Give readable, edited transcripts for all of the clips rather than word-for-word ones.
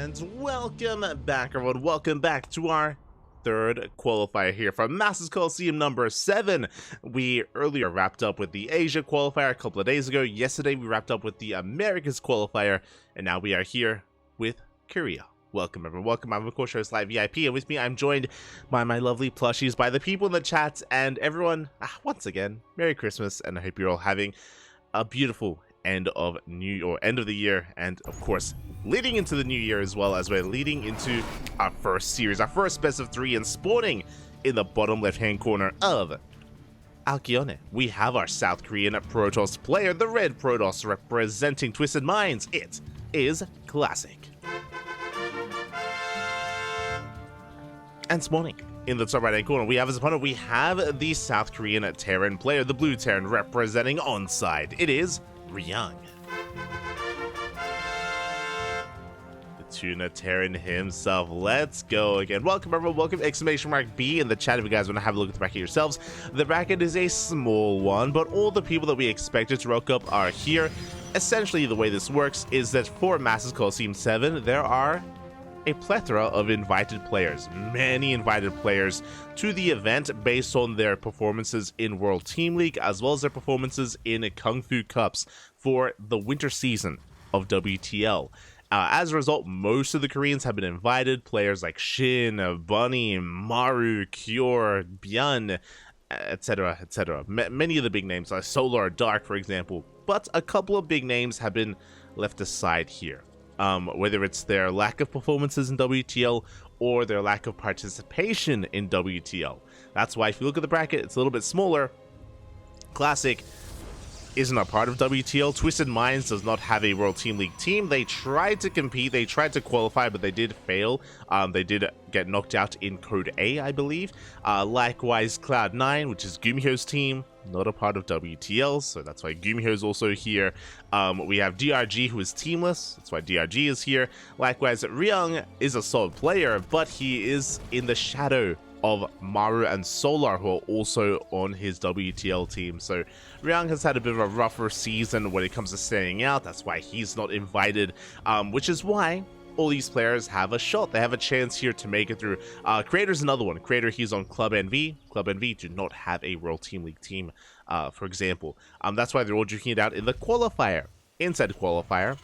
And welcome back, everyone. Welcome back to our third qualifier here from Masters Coliseum number 7. We earlier wrapped up with the Asia qualifier a couple of days ago. Yesterday we wrapped up with the Americas qualifier, and now we are here with Korea. Welcome, everyone. Welcome. I'm, of course, host Live VIP, and with me I'm joined by my lovely plushies, by the people in the chat, and everyone, once again, Merry Christmas, and I hope you're all having a beautiful end of the year, and of course leading into the new year, as well as we're leading into our first series, our first best of 3, and spawning in the bottom left hand corner of Alkyone, we have our South Korean Protoss player, the red Protoss, representing Twisted Minds. It is Classic. And spawning in the top right hand corner, we have as opponent, we have the South Korean Terran player, the blue Terran, representing Onside. It is Ryung. The Tuna Terran himself. Let's go again. Welcome, everyone. Welcome, !B in the chat if you guys want to have a look at the bracket yourselves. The bracket is a small one, but all the people that we expected to rock up are here. Essentially, the way this works is that for Masters Coliseum 7, there are a plethora of invited players, many invited players to the event based on their performances in World Team League, as well as their performances in Kung Fu Cups for the winter season of WTL. As a result, most of the Koreans have been invited, players like Shin, Bunny, Maru, Kyor, Byun, etc., etc. Many of the big names, like Solar Dark, for example, but a couple of big names have been left aside here. Whether it's their lack of performances in WTL or their lack of participation in WTL. That's why if you look at the bracket, it's a little bit smaller. Classic isn't a part of WTL. Twisted Minds does not have a World Team League team. They tried to compete, they tried to qualify, but they did fail. They did get knocked out in Code A, I believe. Likewise, Cloud9, which is Gumhyo's team, not a part of WTL, so that's why Gumhyo is also here. We have DRG, who is teamless, that's why DRG is here. Likewise, Ryung is a solid player, but he is in the shadow of Maru and Solar, who are also on his WTL team. So Ryung has had a bit of a rougher season when it comes to standing out. That's why he's not invited, which is why all these players have a shot. They have a chance here to make it through. Creator's another one. Creator, he's on Club NV. Club NV do not have a World Team League team, for example. That's why they're all duking it out in the qualifier. Inside qualifier,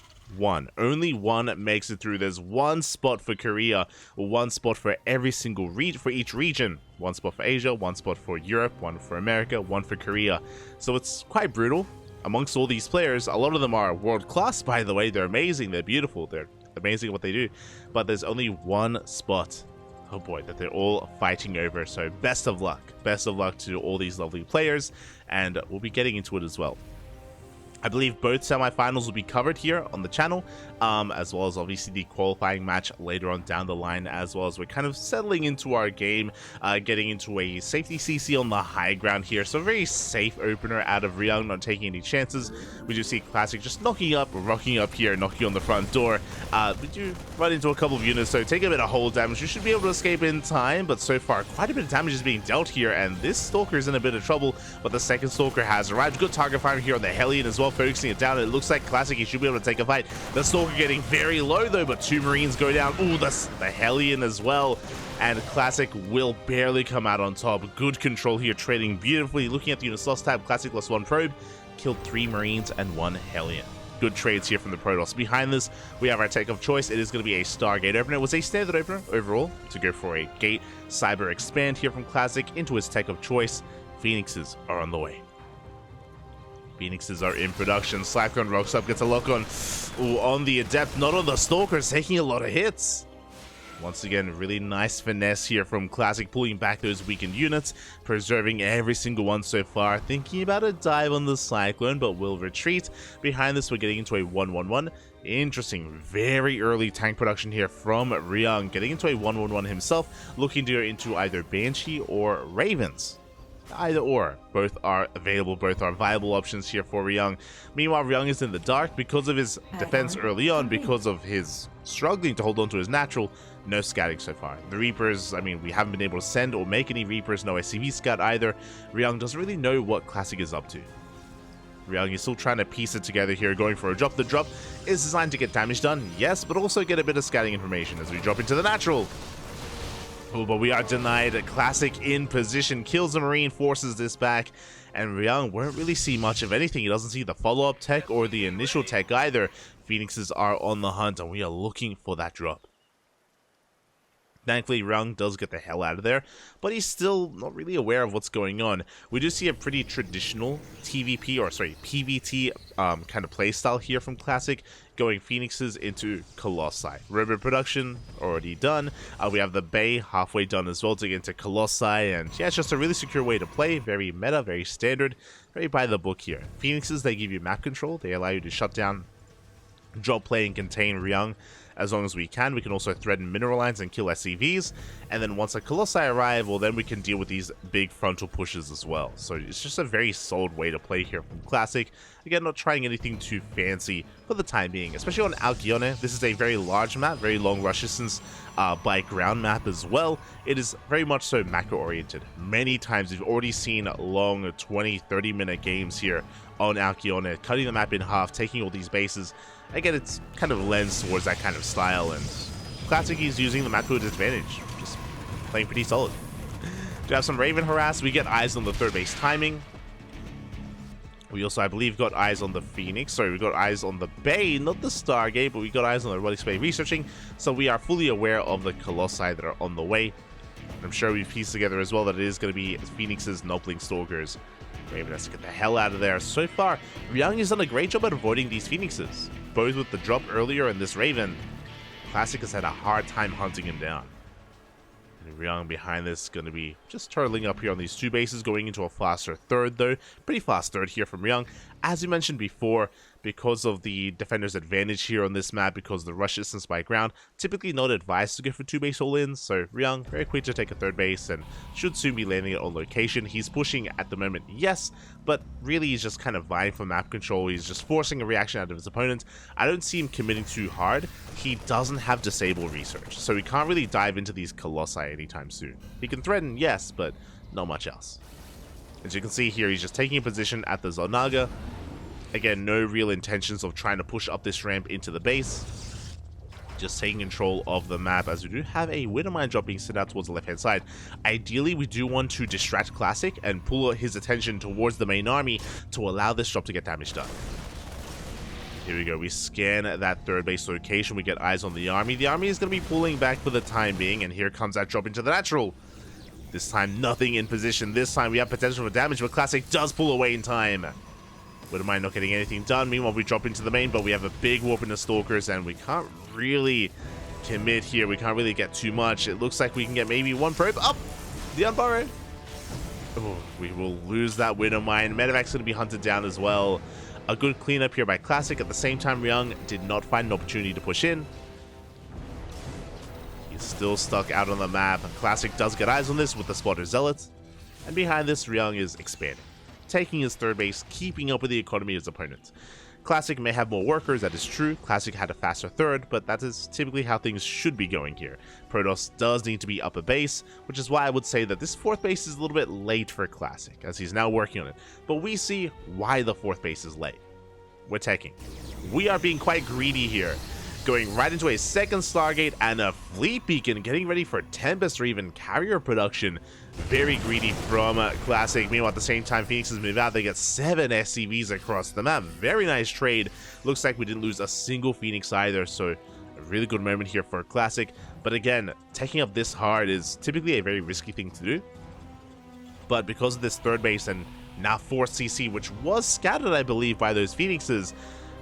only one makes it through. There's one spot for Korea, one spot for every single for each region. One spot for Asia, one spot for Europe, one for America, one for Korea. So it's quite brutal. Amongst all these players, a lot of them are world class, by the way. They're amazing, they're beautiful, they're amazing at what they do, but there's only one spot, oh boy, that they're all fighting over. So best of luck to all these lovely players, and we'll be getting into it as well. I believe both semifinals will be covered here on the channel, as well as obviously the qualifying match later on down the line, as well as we're kind of settling into our game, getting into a safety CC on the high ground here. So a very safe opener out of Ryung, not taking any chances. We do see Classic just rocking up here, knocking on the front door. We do run into a couple of units, so take a bit of hold damage. You should be able to escape in time, but so far quite a bit of damage is being dealt here, and this Stalker is in a bit of trouble, but the second Stalker has arrived. Good target fire here on the Hellion as well, focusing it down. It looks like Classic, he should be able to take a fight. The Stalker getting very low though, but 2 Marines go down. Ooh, the Hellion as well. And Classic will barely come out on top. Good control here, trading beautifully. Looking at the units lost tab, Classic lost 1 probe, killed 3 Marines and 1 Hellion. Good trades here from the Protoss. Behind this, we have our tech of choice. It is going to be a Stargate opener. It was a standard opener overall to go for a Gate Cyber Expand here from Classic into his tech of choice. Phoenixes are on the way. Phoenixes are in production. Cyclone rocks up, gets a lock on. Ooh, on the Adept, not on the Stalkers, taking a lot of hits. Once again, really nice finesse here from Classic, pulling back those weakened units, preserving every single one so far. Thinking about a dive on the Cyclone, but will retreat. Behind this, we're getting into a 1-1-1. Interesting, very early tank production here from Ryung, getting into a 1-1-1 himself, looking to go into either Banshee or Ravens. Either or, both are available, both are viable options here for Ryung. Meanwhile, Ryung is in the dark because of his defense early on, because of his struggling to hold on to his natural. No scouting so far. The Reapers, I mean, we haven't been able to send or make any Reapers, no SCV scout either. Ryung doesn't really know what Classic is up to. Ryung is still trying to piece it together here, going for a drop. The drop is designed to get damage done, yes, but also get a bit of scouting information as we drop into the natural. Oh, but we are denied. A Classic in position, kills the Marine, forces this back, and Ryung won't really see much of anything. He doesn't see the follow-up tech or the initial tech either. Phoenixes are on the hunt, and we are looking for that drop. Thankfully, Ryung does get the hell out of there, but he's still not really aware of what's going on. We do see a pretty traditional PvT kind of playstyle here from Classic, going Phoenixes into Colossi. Robot production already done. We have the Bay halfway done as well to get into Colossi, and yeah, it's just a really secure way to play. Very meta, very standard, very by the book here. Phoenixes, they give you map control. They allow you to shut down, drop play, and contain Ryung as long as we can. We can also threaten mineral lines and kill SCVs, and then once the Colossi arrive, well, then we can deal with these big frontal pushes as well. So it's just a very solid way to play here from Classic. Again, not trying anything too fancy for the time being, especially on Alkyone. This is a very large map, very long rush distance by ground map as well. It is very much so macro oriented. Many times we've already seen long 20-30 minute games here on Alkyone, cutting the map in half, taking all these bases. Again, it's kind of lends towards that kind of style, and Classic is using the map to its advantage, just playing pretty solid. We have some Raven harass. We get eyes on the third base timing. We also, I believe, got eyes on the Phoenix. Sorry, we got eyes on the Bay, not the Stargate, but we got eyes on the Robotics Bay researching, so we are fully aware of the Colossi that are on the way. I'm sure we've pieced together as well that it is going to be Phoenix's Nopling Stalkers. Raven has to get the hell out of there. So far, Ryung has done a great job at avoiding these Phoenixes. Both with the drop earlier and this Raven, Classic has had a hard time hunting him down. And Ryung behind this is going to be just turtling up here on these two bases, going into a faster third though. Pretty fast third here from Ryung. As we mentioned before, because of the defender's advantage here on this map, because of the rush distance by ground, typically not advised to go for two base all-ins, so Ryung very quick to take a third base and should soon be landing it on location. He's pushing at the moment, yes, but really he's just kind of vying for map control. He's just forcing a reaction out of his opponent. I don't see him committing too hard. He doesn't have disable research, so he can't really dive into these Colossi anytime soon. He can threaten, yes, but not much else. As you can see here, he's just taking a position at the Zonaga. Again, no real intentions of trying to push up this ramp into the base. Just taking control of the map, as we do have a Widow Mine drop being sent out towards the left-hand side. Ideally, we do want to distract Classic and pull his attention towards the main army to allow this drop to get damage done. Here we go. We scan that third base location. We get eyes on the army. The army is going to be pulling back for the time being, and here comes that drop into the natural. This time, nothing in position. This time, we have potential for damage, but Classic does pull away in time. Wouldn't mind not getting anything done. Meanwhile, we drop into the main, but we have a big warp into Stalkers, and we can't really commit here. We can't really get too much. It looks like we can get maybe one probe. Up! The unburrowed. Oh, we will lose that Widow Mine. Medevac's going to be hunted down as well. A good cleanup here by Classic. At the same time, Ryung did not find an opportunity to push in. He's still stuck out on the map. Classic does get eyes on this with the Spotter Zealots. And behind this, Ryung is expanding, taking his third base, keeping up with the economy of his opponents. Classic may have more workers, that is true. Classic had a faster third, but that is typically how things should be going here. Protoss does need to be up a base, which is why I would say that this fourth base is a little bit late for Classic, as he's now working on it. But we see why the fourth base is late. We're taking. We are being quite greedy here, going right into a second Stargate and a fleet beacon, getting ready for Tempest or even carrier production. Very greedy from Classic. Meanwhile, at the same time, Phoenixes move out. They get 7 SCVs across the map. Very nice trade. Looks like we didn't lose a single Phoenix either, so a really good moment here for Classic. But again, taking up this hard is typically a very risky thing to do. But because of this third base and now 4th CC, which was scattered, I believe, by those Phoenixes,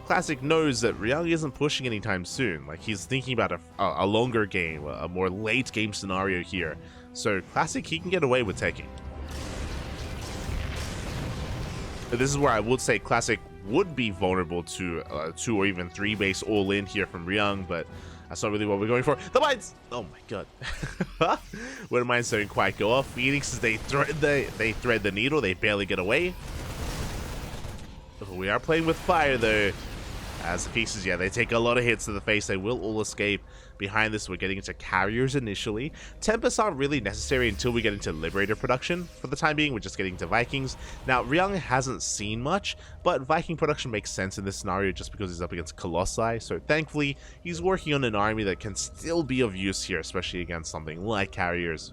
Classic knows that Ryung isn't pushing anytime soon. Like, he's thinking about a longer game, a more late game scenario here. So Classic, he can get away with taking. This is where I would say Classic would be vulnerable to 2 or even 3 base all in here from Ryung, but that's not really what we're going for. The mines! Oh my god. When the mines don't quite go off, Phoenixes, they thread the needle, they barely get away. We are playing with fire though. As the pieces, yeah, they take a lot of hits to the face. They will all escape. Behind this, we're getting into carriers initially. Tempests aren't really necessary until we get into Liberator production. For the time being, we're just getting to Vikings. Now, Ryung hasn't seen much, but Viking production makes sense in this scenario just because he's up against Colossi. So thankfully, he's working on an army that can still be of use here, especially against something like carriers.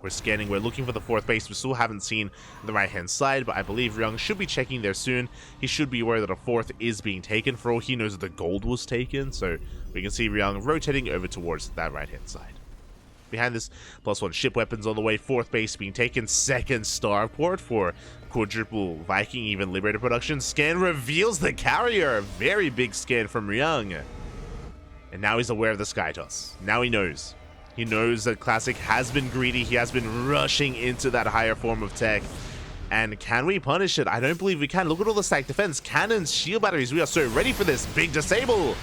We're scanning, we're looking for the 4th base. We still haven't seen the right-hand side, but I believe Ryung should be checking there soon. He should be aware that a 4th is being taken. For all he knows, that the gold was taken, so we can see Ryung rotating over towards that right-hand side. Behind this, +1 ship weapons on the way, 4th base being taken, 2nd starport for quadruple Viking, even Liberator production. Scan reveals the carrier, very big scan from Ryung. And now he's aware of the sky toss. Now he knows. He knows that Classic has been greedy. He has been rushing into that higher form of tech. And can we punish it? I don't believe we can. Look at all the stacked defense. Cannons, shield batteries. We are so ready for this. Big disable.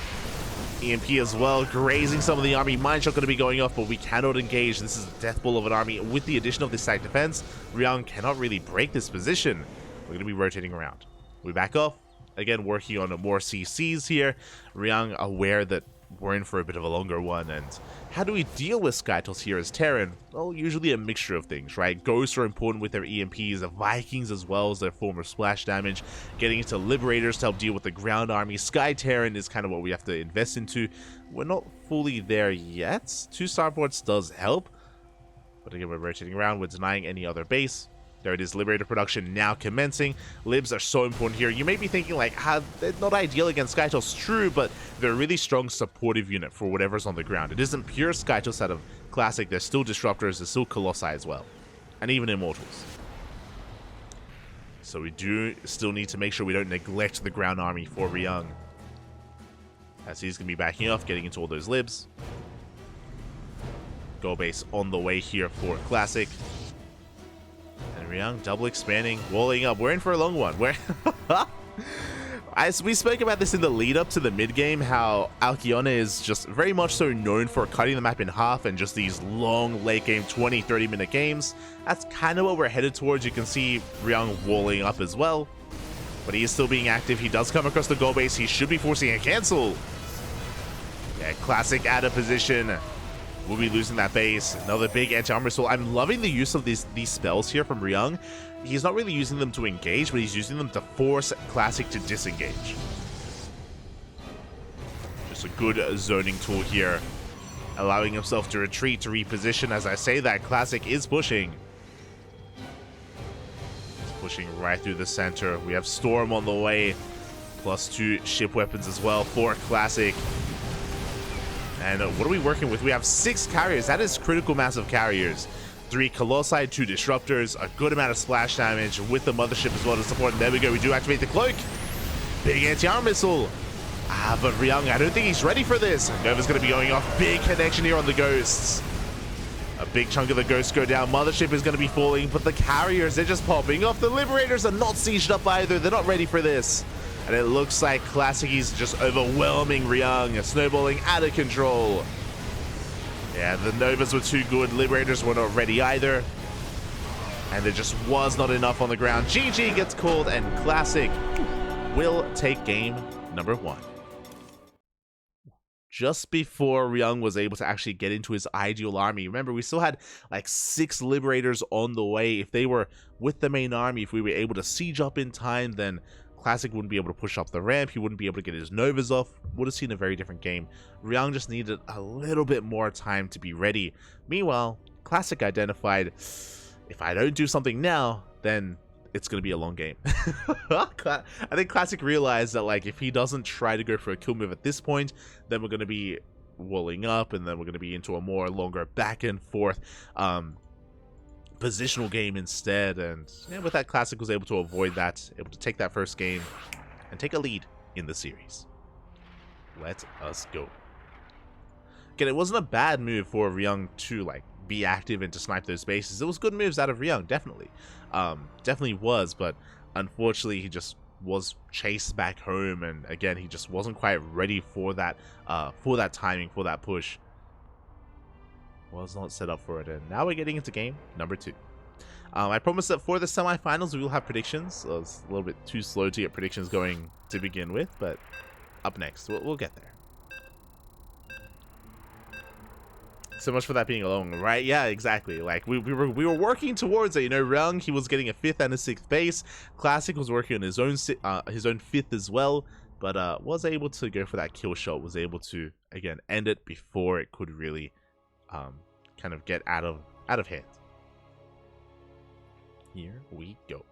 EMP as well, grazing some of the army. Mine shot going to be going off, but we cannot engage. This is a death ball of an army. With the addition of this stacked defense, Ryung cannot really break this position. We're going to be rotating around. We back off. Again, working on more CCs here. Ryung aware that we're in for a bit of a longer one, and how do we deal with Skytoss here as Terran? Well, usually a mixture of things, right? Ghosts are important with their EMPs, the Vikings as well as their form of splash damage, getting into Liberators to help deal with the ground army. Sky Terran is kind of what we have to invest into. We're not fully there yet. 2 starports does help, but again, we're rotating around, we're denying any other base. There it is, Liberator production now commencing. Libs are so important here. You may be thinking like, they're not ideal against Skytoss. True, but they're a really strong supportive unit for whatever's on the ground. It isn't pure Skytoss out of Classic. There's still Disruptors, there's still Colossi as well. And even Immortals. So we do still need to make sure we don't neglect the ground army for Ryung. As he's going to be backing off, getting into all those Libs. Goal base on the way here for Classic. And Ryung double expanding, walling up. We're in for a long one. We spoke about this in the lead up to the mid game, how Alkione is just very much so known for cutting the map in half and just these long late game 20-30 minute games. That's kind of what we're headed towards. You can see Ryung walling up as well, but he is still being active. He does come across the goal base. He should be forcing a cancel. Yeah, Classic out of position. We'll be losing that base. Another big anti-armor missile. I'm loving the use of these spells here from Ryung. He's not really using them to engage, but he's using them to force Classic to disengage. Just a good zoning tool here. Allowing himself to retreat, to reposition. As I say that, Classic is pushing. He's pushing right through the center. We have Storm on the way. +2 ship weapons as well for Classic. And what are we working with? We have 6 carriers. That is critical mass of carriers. 3 Colossi, 2 Disruptors, a good amount of splash damage with the Mothership as well to support. And there we go. We do activate the Cloak. Big anti-armor missile. But Ryung, I don't think he's ready for this. Nova's going to be going off. Big connection here on the Ghosts. A big chunk of the Ghosts go down. Mothership is going to be falling, but the carriers, they're just popping off. The Liberators are not sieged up either. They're not ready for this. And it looks like Classic is just overwhelming Ryung, snowballing out of control. Yeah, the Novas were too good. Liberators were not ready either. And there just was not enough on the ground. GG gets called, and Classic will take game number 1. Just before Ryung was able to actually get into his ideal army. Remember, we still had like 6 Liberators on the way. If they were with the main army, if we were able to siege up in time, then Classic wouldn't be able to push up the ramp. He wouldn't be able to get his Novas off. Would have seen a very different game. Ryung just needed a little bit more time to be ready. Meanwhile, Classic identified, if I don't do something now, then it's going to be a long game. I think Classic realized that like if he doesn't try to go for a kill move at this point, then we're going to be walling up, and then we're going to be into a more longer back and forth positional game instead. And yeah, with that, Classic was able to avoid that, able to take that first game and take a lead in the series. Let us go. Again, it wasn't a bad move for Ryung to like be active and to snipe those bases. It was good moves out of Ryung, definitely. Definitely was, but unfortunately he just was chased back home, and again he just wasn't quite ready for that timing, for that push. Was not set up for it, and now we're getting into game number 2. I promised that for the semifinals we will have predictions. So it's a little bit too slow to get predictions going to begin with, but up next. We'll get there. So much for that being alone, right? Yeah, exactly. Like we were working towards it. You know, Ryung, he was getting a 5th and a 6th base. Classic was working on his own 5th as well, but was able to go for that kill shot. Was able to again end it before it could really kind of get out of hand. Here we go.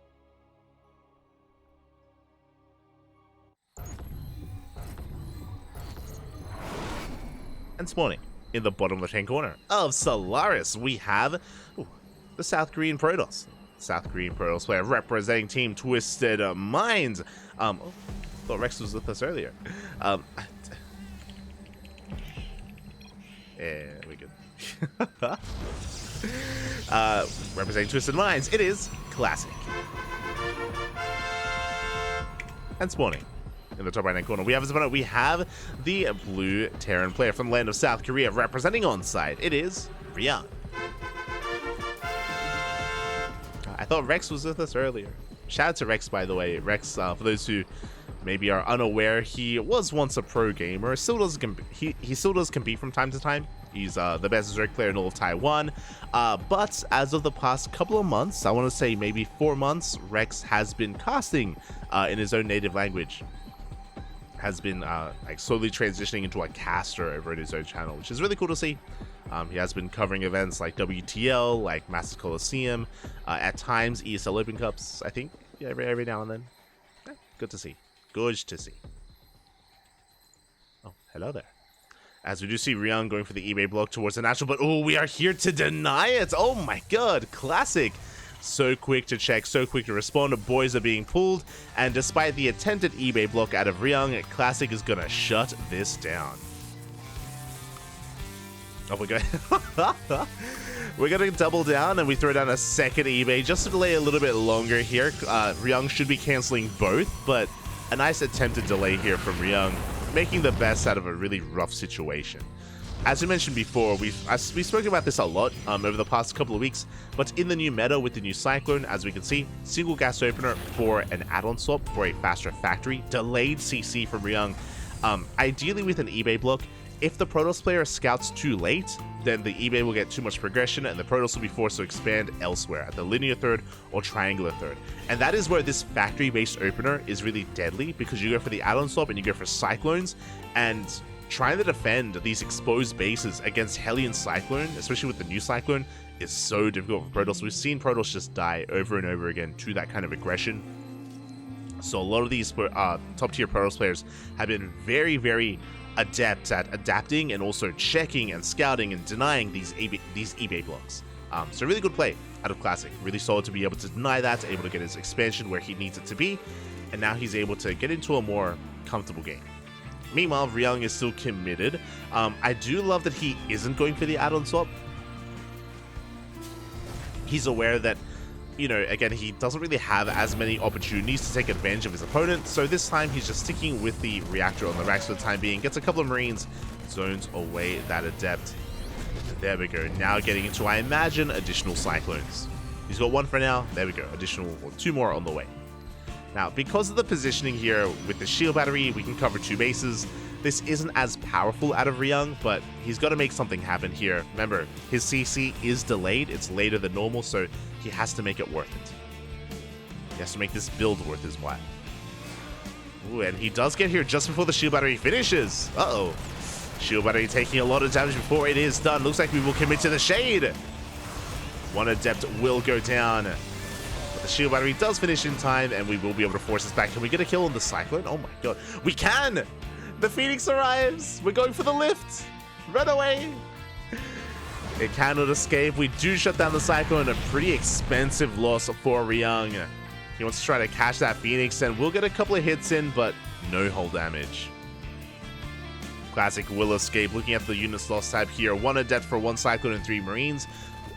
And spawning in the bottom left-hand corner of Solaris, we have the South Korean Protoss. South Korean Protoss player representing Team Twisted Minds. Thought Rex was with us earlier. Yeah, we good. Representing Twisted Minds, it is Classic. And spawning in the top right-hand corner, we have the blue Terran player from the land of South Korea representing onside. It is Ryung. I thought Rex was with us earlier. Shout out to Rex, by the way. Rex, for those who maybe are unaware, he was once a pro gamer. Still does he still does compete from time to time. He's the best Zerg player in all of Taiwan. But as of the past couple of months, I want to say maybe 4 months, Rex has been casting in his own native language. Has been like slowly transitioning into a caster over at his own channel, which is really cool to see. He has been covering events like WTL, like Master Coliseum, at times ESL Open Cups, I think, yeah, every now and then. Yeah, good to see. Good to see. Oh, hello there. As we do see Ryung going for the eBay block towards the natural, but oh, we are here to deny it. Oh my god, Classic. So quick to check, so quick to respond. Boys are being pulled, and despite the attempted eBay block out of Ryung, Classic is gonna shut this down. Oh, we're gonna double down, and we throw down a second eBay just to delay a little bit longer here. Ryung should be canceling both, but a nice attempted delay here from Ryung, making the best out of a really rough situation. As we mentioned before, we've spoken about this a lot over the past couple of weeks, but in the new meta with the new Cyclone, as we can see, single gas opener for an add-on swap for a faster factory, delayed CC from Ryung. Ideally with an eBay block, if the Protoss player scouts too late, then the eBay will get too much progression and the Protoss will be forced to expand elsewhere at the linear third or triangular third. And that is where this factory-based opener is really deadly, because you go for the add-on swap and you go for Cyclones, and trying to defend these exposed bases against Hellion Cyclone, especially with the new Cyclone, is so difficult for Protoss. We've seen Protoss just die over and over again to that kind of aggression. So a lot of these top-tier Protoss players have been very, very adept at adapting and also checking and scouting and denying these eBay blocks. So really good play out of Classic. Really solid to be able to deny that, able to get his expansion where he needs it to be, and now he's able to get into a more comfortable game. Meanwhile, Ryung is still committed. I do love that he isn't going for the add-on swap. He's aware that, you know, again, he doesn't really have as many opportunities to take advantage of his opponent, so this time he's just sticking with the reactor on the racks for the time being, gets a couple of Marines, zones away that Adept. There we go, now getting into, I imagine, additional Cyclones. He's got one for now, there we go, additional, or 2 more on the way. Now, because of the positioning here with the shield battery, we can cover 2 bases. This isn't as powerful out of Ryung, but he's got to make something happen here. Remember, his CC is delayed. It's later than normal, so he has to make it worth it. He has to make this build worth his while. Ooh, and he does get here just before the shield battery finishes. Uh-oh. Shield battery taking a lot of damage before it is done. Looks like we will commit to the shade. One Adept will go down. The shield battery does finish in time, and we will be able to force this back. Can we get a kill on the Cyclone? Oh my god. We can! The Phoenix arrives! We're going for the lift! Run away! It cannot escape. We do shut down the Cyclone. A pretty expensive loss for Ryung. He wants to try to catch that Phoenix, and we'll get a couple of hits in, but no hull damage. Classic will escape. Looking at the units lost tab here. 1 Adept for 1 Cyclone and 3 Marines.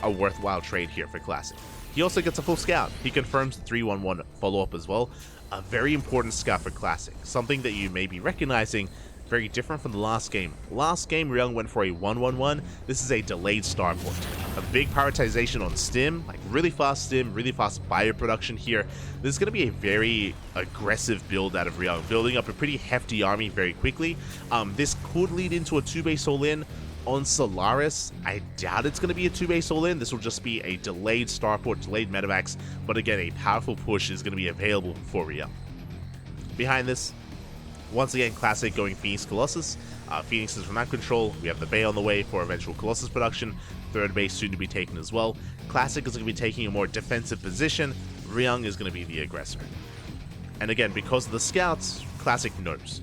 A worthwhile trade here for Classic. He also gets a full scout. He confirms the 3-1-1 follow-up as well. A very important scout for Classic. Something that you may be recognizing, very different from the last game. Last game, Ryung went for a 1-1-1. This is a delayed starport. a big prioritization on stim, like really fast stim, really fast bioproduction here. This is going to be a very aggressive build out of Ryung, building up a pretty hefty army very quickly. This could lead into a 2-base all-in. On Solaris, I doubt it's going to be a 2-base all-in. This will just be a delayed starport, delayed medevacs, but again, a powerful push is going to be available for Ryung. Behind this, once again, Classic going Phoenix Colossus. Phoenix is from that control. We have the Bay on the way for eventual Colossus production. 3rd base soon to be taken as well. Classic is going to be taking a more defensive position. Ryung is going to be the aggressor. And again, because of the scouts, Classic knows.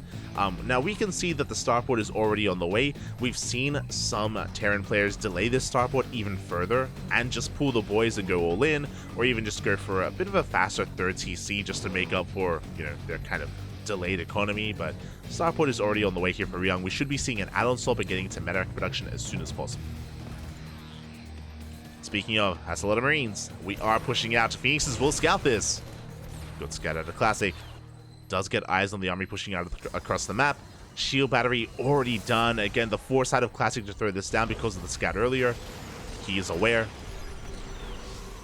Now we can see that the starport is already on the way. We've seen some Terran players delay this starport even further and just pull the boys and go all in, or even just go for a bit of a faster 3rd TC just to make up for, you know, their kind of delayed economy. But starport is already on the way here for Ryung. We should be seeing an add-on swap and getting into medevac production as soon as possible. Speaking of, has a lot of Marines. We are pushing out. Phoenixes will scout this. Good scout out of Classic. Does get eyes on the army pushing out across the map. Shield battery already done. Again, the foresight of Classic to throw this down because of the scout earlier. He is aware.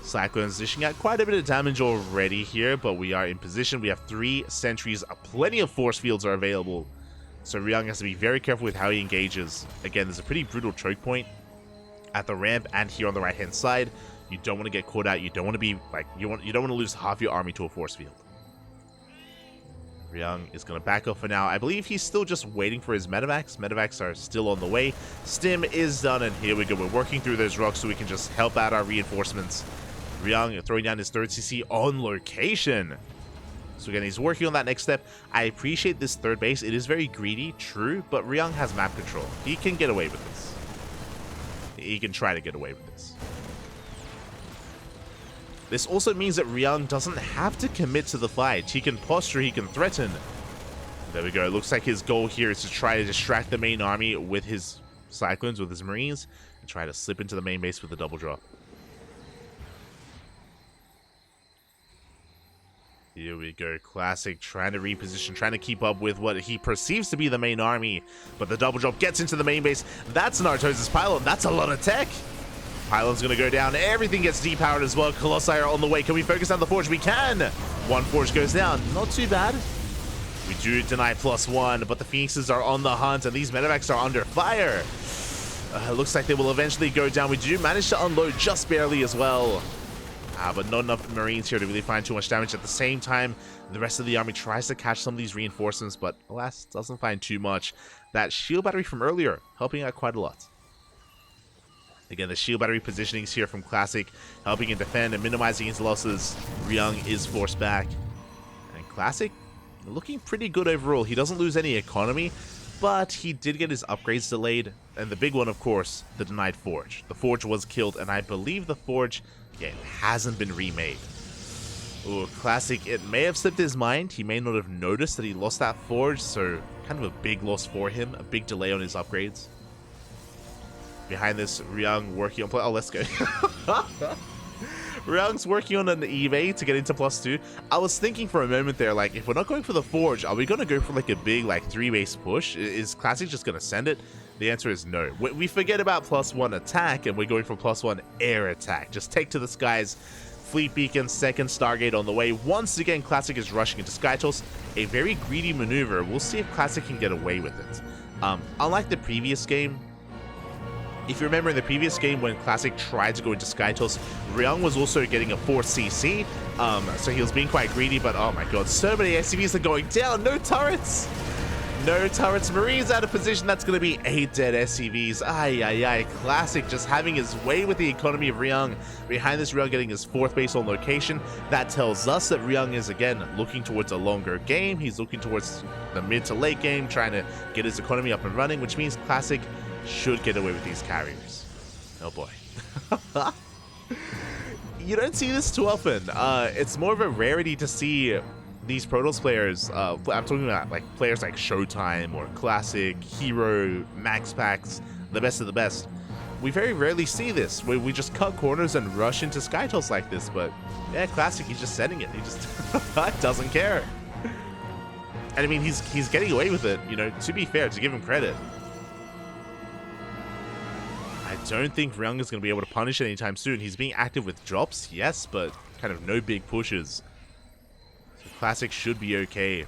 Cyclone's dishing out quite a bit of damage already here, but we are in position. We have 3 sentries. Plenty of force fields are available. So Ryung has to be very careful with how he engages. Again, there's a pretty brutal choke point at the ramp and here on the right-hand side. You don't want to get caught out. You don't want to be like you don't want to lose half your army to a force field. Ryung is going to back up for now. I believe he's still just waiting for his medevacs. Medevacs are still on the way. Stim is done, and here we go. We're working through those rocks so we can just help out our reinforcements. Ryung throwing down his 3rd CC on location. So again, he's working on that next step. I appreciate this 3rd base. It is very greedy, true, but Ryung has map control. He can get away with this. He can try to get away with this. This also means that Ryung doesn't have to commit to the fight. He can posture, he can threaten. There we go. It looks like his goal here is to try to distract the main army with his Cyclones, with his Marines, and try to slip into the main base with a double drop. Here we go. Classic trying to reposition, trying to keep up with what he perceives to be the main army, but the double drop gets into the main base. That's Nartos' pylon. That's a lot of tech. Pylon's gonna go down. Everything gets depowered as well. Colossi are on the way. Can we focus on the Forge? We can! 1 Forge goes down. Not too bad. We do deny +1, but the Phoenixes are on the hunt, and these medevacs are under fire. Looks like they will eventually go down. We do manage to unload just barely as well. But not enough Marines here to really find too much damage. At the same time, the rest of the army tries to catch some of these reinforcements, but alas, doesn't find too much. That shield battery from earlier, helping out quite a lot. Again, the shield battery positionings here from Classic, helping him defend and minimizing his losses. Ryung is forced back. And Classic, looking pretty good overall. He doesn't lose any economy, but he did get his upgrades delayed. And the big one, of course, the denied Forge. The Forge was killed, and I believe the Forge, yeah, it hasn't been remade. Ooh, Classic, it may have slipped his mind. He may not have noticed that he lost that Forge, so kind of a big loss for him. A big delay on his upgrades. Behind this, Ryung working on... Oh, let's go. Ryung's working on an eBay to get into +2. I was thinking for a moment there, like, if we're not going for the Forge, are we going to go for, like, a big, like, 3-base push? Is Classic just going to send it? The answer is no. We forget about +1 attack, and we're going for +1 air attack. Just take to the skies. Fleet Beacon, 2nd Stargate on the way. Once again, Classic is rushing into Skytoss. A very greedy maneuver. We'll see if Classic can get away with it. Unlike the previous game, if you remember in the previous game when Classic tried to go into Skytoss, Ryung was also getting a 4 CC, so he was being quite greedy, but oh my god, so many SCVs are going down, no turrets! No turrets, Marines out of position, that's going to be 8 dead SCVs, ay. Classic just having his way with the economy of Ryung. Behind this, Ryung getting his 4th base on location. That tells us that Ryung is again looking towards a longer game, he's looking towards the mid to late game, trying to get his economy up and running, which means Classic should get away with these carriers. Oh boy. You don't see this too often. It's more of a rarity to see these Protoss players. I'm talking about like players like Showtime or Classic, Hero, Max Packs, the best of the best. We very rarely see this, where we just cut corners and rush into Skytoss like this, but yeah, Classic, he's just setting it. He just doesn't care. And I mean, he's getting away with it, you know, to be fair, to give him credit. I don't think Ryung is going to be able to punish anytime soon. He's being active with drops, yes, but kind of no big pushes. So Classic should be okay.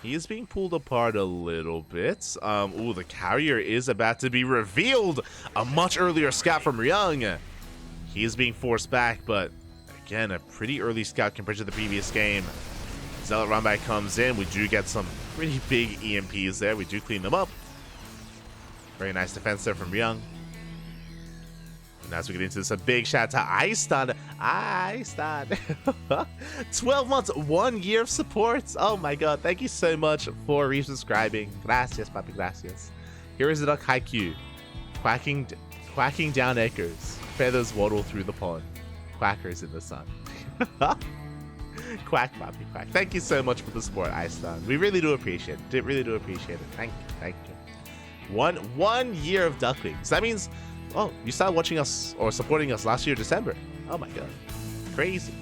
He is being pulled apart a little bit. Ooh, the carrier is about to be revealed. A much earlier scout from Ryung. He is being forced back, but again, a pretty early scout compared to the previous game. Zealot runback comes in. We do get some pretty big EMPs there. We do clean them up. Very nice defense there from Ryung. And as we get into this, a big shout out to Iceland. 12 months, 1 year of support. Oh my god, thank you so much for resubscribing. Gracias, papi, gracias. Here is the duck haiku. Quacking down echoes. Feathers waddle through the pond. Quackers in the sun. Quack, papi, quack. Thank you so much for the support, Iceland. We really do appreciate it. Really do appreciate it. Thank you. One year of Ducklings. That means, oh, you started watching us or supporting us last year, December. Oh my god. Crazy.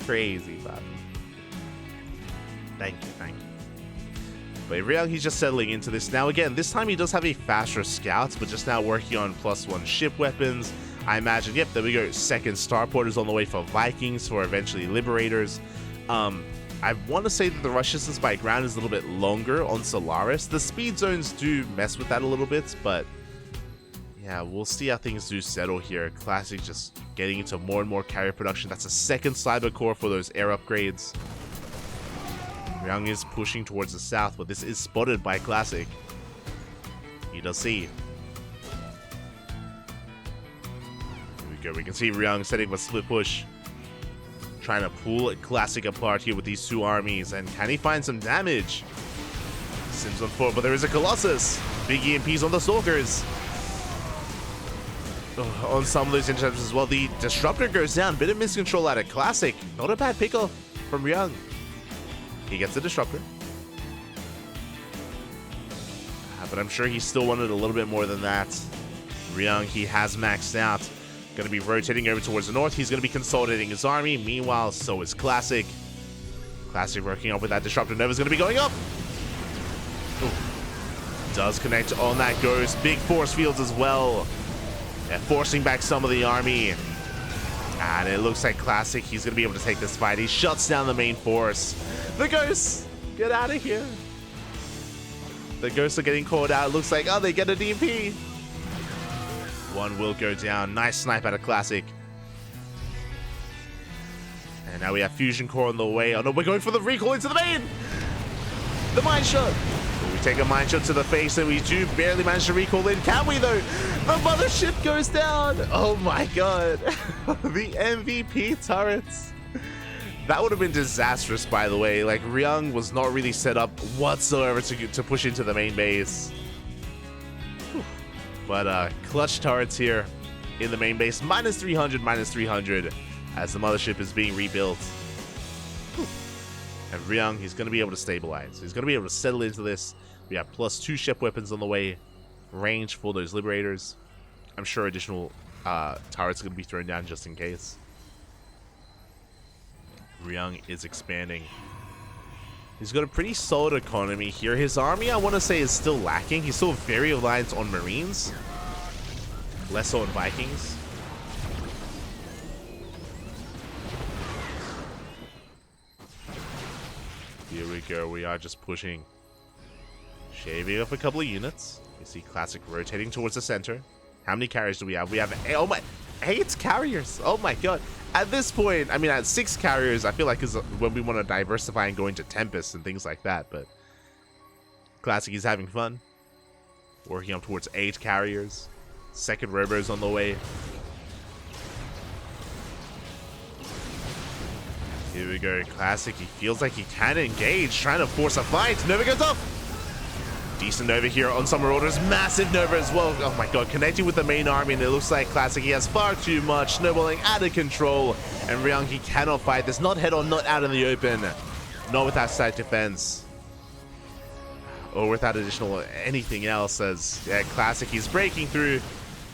Crazy, Bob. Thank you. But Ryung, he's just settling into this. Now again, this time he does have a faster scout, but just now working on +1 ship weapons. I imagine, yep, there we go. Second starporters on the way for Vikings, for eventually Liberators. I want to say that the rush distance by ground is a little bit longer on Solaris. The speed zones do mess with that a little bit, but yeah, we'll see how things do settle here. Classic just getting into more and more carrier production. That's a second cyber core for those air upgrades. Ryung is pushing towards the south, but this is spotted by Classic. He does see. Here we go. We can see Ryung setting up a split push. Trying to pull Classic apart here with these two armies. And can he find some damage? Sims on 4, but there is a Colossus. Big EMPs on the Stalkers. On some of those intercepts as well. The Disruptor goes down. Bit of miscontrol out of Classic. Not a bad pickup from Ryung. He gets the Disruptor. But I'm sure he still wanted a little bit more than that. Ryung, he has maxed out. Going to be rotating over towards the north. He's going to be consolidating his army. Meanwhile, so is Classic. Classic working up with that Disruptor. Nova's going to be going up. Ooh. Does connect on that Ghost. Big force fields as well. They're forcing back some of the army. And it looks like Classic, he's going to be able to take this fight. He shuts down the main force. The Ghosts, get out of here. The Ghosts are getting called out. It looks like, oh, they get a DP. One will go down. Nice snipe out of Classic. And now we have Fusion Core on the way. Oh no, we're going for the recall into the main. The mine shot. We take a mine shot to the face and we do barely manage to recall in. Can we though? The mothership goes down. Oh my god. The MVP turrets. That would have been disastrous, by the way. Like, Ryung was not really set up whatsoever to push into the main base. But clutch turrets here in the main base. -300, -300 as the mothership is being rebuilt. And Ryung, he's going to be able to stabilize. He's going to be able to settle into this. We have +2 ship weapons on the way. Range for those Liberators. I'm sure additional turrets are going to be thrown down just in case. Ryung is expanding. He's got a pretty solid economy here. His army, I want to say, is still lacking. He's still very reliant on Marines. Less so on Vikings. Here we go. We are just pushing. Shaving off a couple of units. You see Classic rotating towards the center. How many carriers do we have? We have 8 carriers. Oh my god. At this point, I mean, at 6 carriers, I feel like is when we want to diversify and go into Tempest and things like that. But Classic is having fun. Working up towards 8 carriers. Second Robo's on the way. Here we go. Classic. He feels like he can engage. Trying to force a fight. Nova goes up. Decent Nova here on summer orders. Massive Nova as well. Oh my god. Connecting with the main army. And it looks like Classic, he has far too much. Snowballing out of control. And Ryung, he cannot fight this. Not head on. Not out in the open. Not without side defense. Or without additional anything else. As Classic, he's breaking through.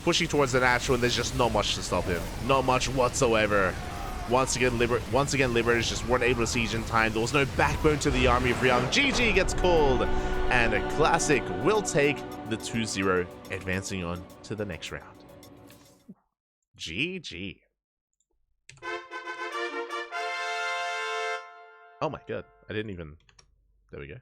Pushing towards the natural. And there's just not much to stop him. Not much whatsoever. Once again, Liberators just weren't able to siege in time. There was no backbone to the army of Ryung. GG gets called, and a Classic will take the 2-0, advancing on to the next round. GG. Oh my god, I didn't even... There we go.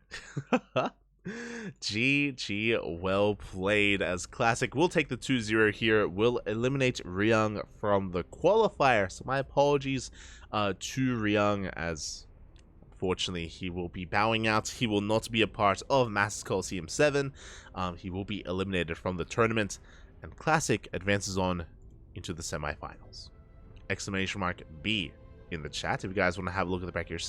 GG, well played, as Classic will take the 2-0 here, will eliminate Ryung from the qualifier. So my apologies to Ryung, as unfortunately he will be bowing out. He will not be a part of Masters Coliseum 7. He will be eliminated from the tournament, and Classic advances on into the semifinals. !B in the chat if you guys want to have a look at the back of yourself.